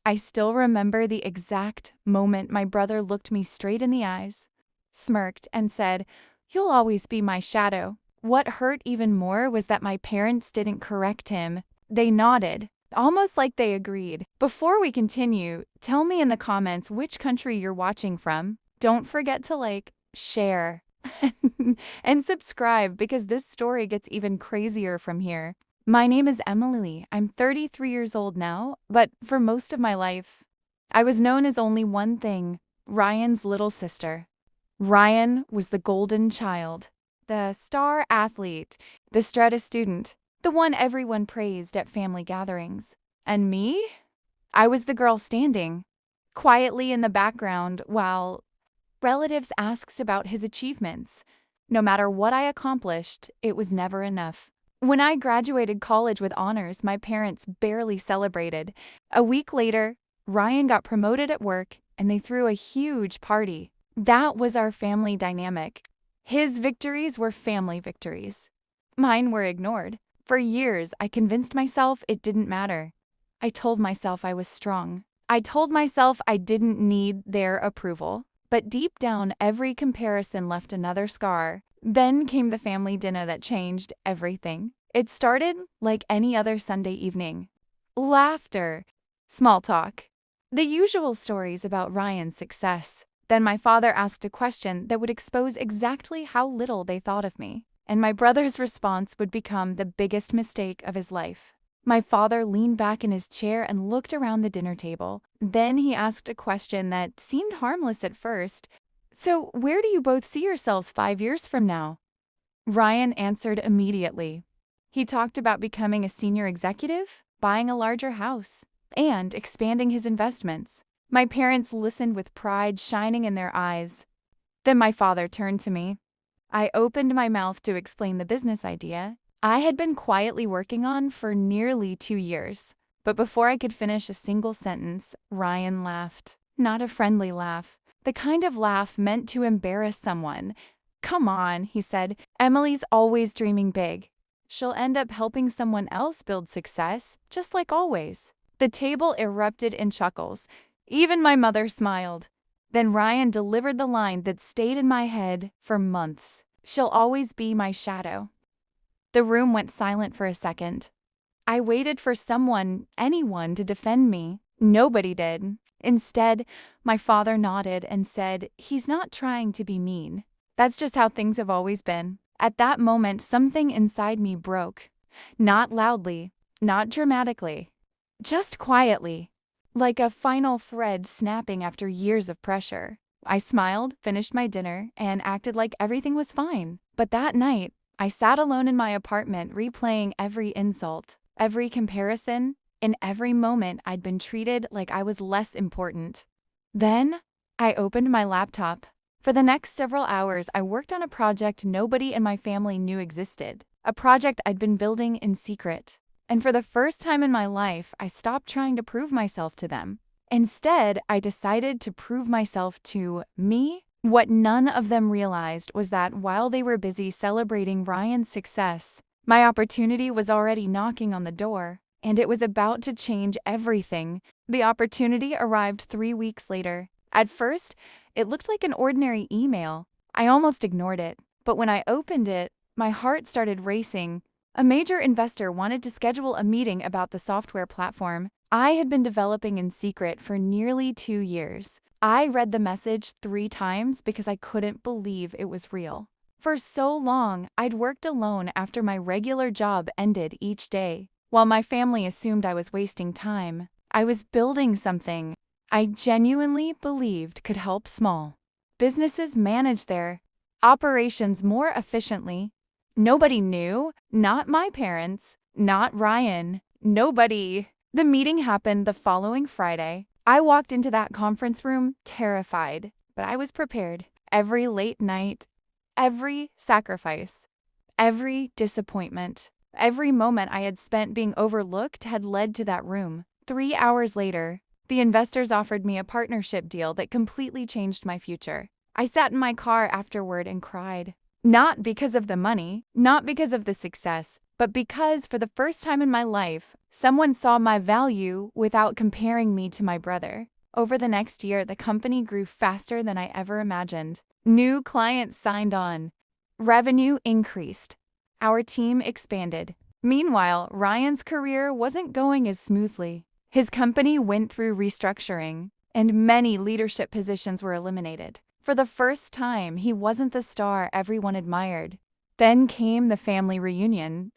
I still remember the exact moment my brother looked me straight in the eyes, smirked, and said, "You'll always be my shadow." What hurt even more was that my parents didn't correct him. They nodded, almost like they agreed. Before we continue, tell me in the comments which country you're watching from. Don't forget to like, share, and subscribe because this story gets even crazier from here. My name is Emily. I'm 33 years old now, but for most of my life, I was known as only one thing: Ryan's little sister. Ryan was the golden child, the star athlete, the strata student, the one everyone praised at family gatherings. And me? I was the girl standing quietly in the background while relatives asked about his achievements. No matter what I accomplished, it was never enough. When I graduated college with honors, my parents barely celebrated. A week later, Ryan got promoted at work, and they threw a huge party. That was our family dynamic. His victories were family victories. Mine were ignored. For years, I convinced myself it didn't matter. I told myself I was strong. I told myself I didn't need their approval. But deep down, every comparison left another scar. Then came the family dinner that changed everything. It started like any other Sunday evening. Laughter, small talk, the usual stories about Ryan's success. Then my father asked a question that would expose exactly how little they thought of me, and my brother's response would become the biggest mistake of his life. My father leaned back in his chair and looked around the dinner table. Then he asked a question that seemed harmless at first. "So, where do you both see yourselves 5 years from now?" Ryan answered immediately. He talked about becoming a senior executive, buying a larger house, and expanding his investments. My parents listened with pride shining in their eyes. Then my father turned to me. I opened my mouth to explain the business idea I had been quietly working on for nearly 2 years. But before I could finish a single sentence, Ryan laughed. Not a friendly laugh. The kind of laugh meant to embarrass someone. "Come on," he said. "Emily's always dreaming big. She'll end up helping someone else build success, just like always." The table erupted in chuckles. Even my mother smiled. Then Ryan delivered the line that stayed in my head for months. "She'll always be my shadow." The room went silent for a second. I waited for anyone to defend me. Nobody did. Instead, my father nodded and said, "He's not trying to be mean. That's just how things have always been." At that moment, something inside me broke. Not loudly, not dramatically, just quietly, like a final thread snapping after years of pressure. I smiled, finished my dinner, and acted like everything was fine. But that night, I sat alone in my apartment replaying every insult, every comparison, in every moment I'd been treated like I was less important. Then, I opened my laptop. For the next several hours, I worked on a project nobody in my family knew existed, a project I'd been building in secret. And for the first time in my life, I stopped trying to prove myself to them. Instead, I decided to prove myself to me. What none of them realized was that while they were busy celebrating Ryan's success, my opportunity was already knocking on the door, and it was about to change everything. The opportunity arrived 3 weeks later. At first, it looked like an ordinary email. I almost ignored it, but when I opened it, my heart started racing. A major investor wanted to schedule a meeting about the software platform I had been developing in secret for nearly 2 years. I read the message 3 times because I couldn't believe it was real. For so long, I'd worked alone after my regular job ended each day. While my family assumed I was wasting time, I was building something I genuinely believed could help small businesses manage their operations more efficiently. Nobody knew, not my parents, not Ryan, nobody. The meeting happened the following Friday. I walked into that conference room terrified, but I was prepared. Every late night, every sacrifice, every disappointment, every moment I had spent being overlooked had led to that room. 3 hours later, the investors offered me a partnership deal that completely changed my future. I sat in my car afterward and cried. Not because of the money, not because of the success, but because for the first time in my life, someone saw my value without comparing me to my brother. Over the next year, the company grew faster than I ever imagined. New clients signed on. Revenue increased. Our team expanded. Meanwhile, Ryan's career wasn't going as smoothly. His company went through restructuring, and many leadership positions were eliminated. For the first time, he wasn't the star everyone admired. Then came the family reunion.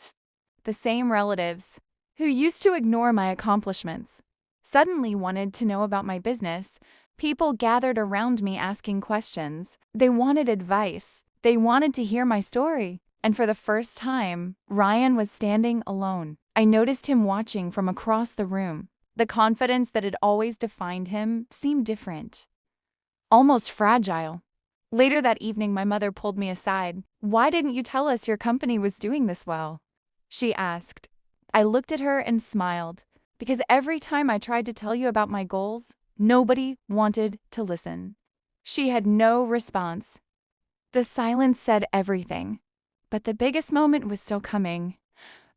The same relatives, who used to ignore my accomplishments, suddenly wanted to know about my business. People gathered around me asking questions. They wanted advice. They wanted to hear my story. And for the first time, Ryan was standing alone. I noticed him watching from across the room. The confidence that had always defined him seemed different, almost fragile. Later that evening, my mother pulled me aside. "Why didn't you tell us your company was doing this well?" she asked. I looked at her and smiled, because every time I tried to tell you about my goals, nobody wanted to listen. She had no response. The silence said everything. But the biggest moment was still coming.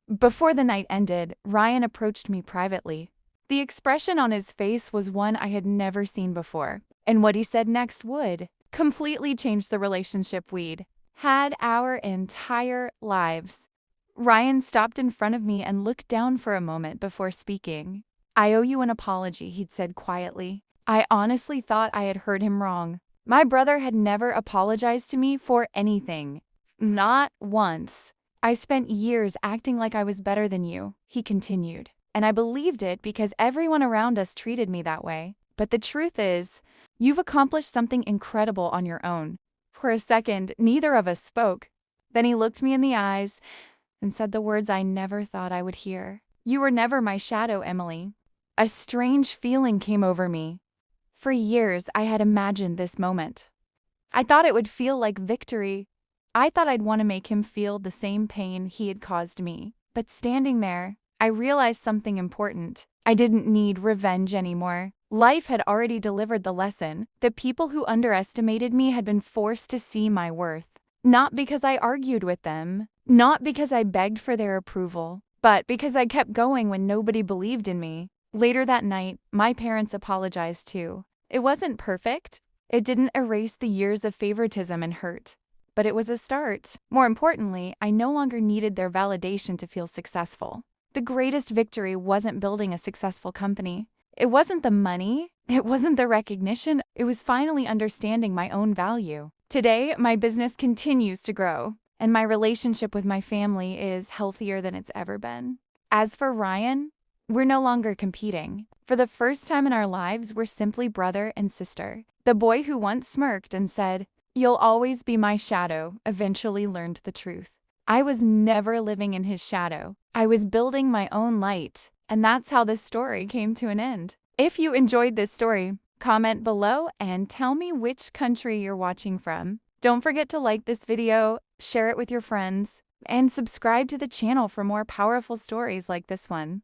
Before the night ended, Ryan approached me privately. The expression on his face was one I had never seen before, and what he said next would completely change the relationship we'd had our entire lives. Ryan stopped in front of me and looked down for a moment before speaking. "I owe you an apology," he'd said quietly. I honestly thought I had heard him wrong. My brother had never apologized to me for anything. Not once. "I spent years acting like I was better than you," he continued, "and I believed it because everyone around us treated me that way. But the truth is, you've accomplished something incredible on your own." For a second, neither of us spoke. Then he looked me in the eyes and said the words I never thought I would hear. "You were never my shadow, Emily." A strange feeling came over me. For years, I had imagined this moment. I thought it would feel like victory. I thought I'd want to make him feel the same pain he had caused me. But standing there, I realized something important. I didn't need revenge anymore. Life had already delivered the lesson. The people who underestimated me had been forced to see my worth. Not because I argued with them, not because I begged for their approval, but because I kept going when nobody believed in me. Later that night, my parents apologized too. It wasn't perfect. It didn't erase the years of favoritism and hurt. But it was a start. More importantly, I no longer needed their validation to feel successful. The greatest victory wasn't building a successful company. It wasn't the money. It wasn't the recognition. It was finally understanding my own value. Today, my business continues to grow, and my relationship with my family is healthier than it's ever been. As for Ryan, we're no longer competing. For the first time in our lives, we're simply brother and sister. The boy who once smirked and said, "You'll always be my shadow," eventually learned the truth. I was never living in his shadow. I was building my own light, and that's how this story came to an end. If you enjoyed this story, comment below and tell me which country you're watching from. Don't forget to like this video, share it with your friends, and subscribe to the channel for more powerful stories like this one.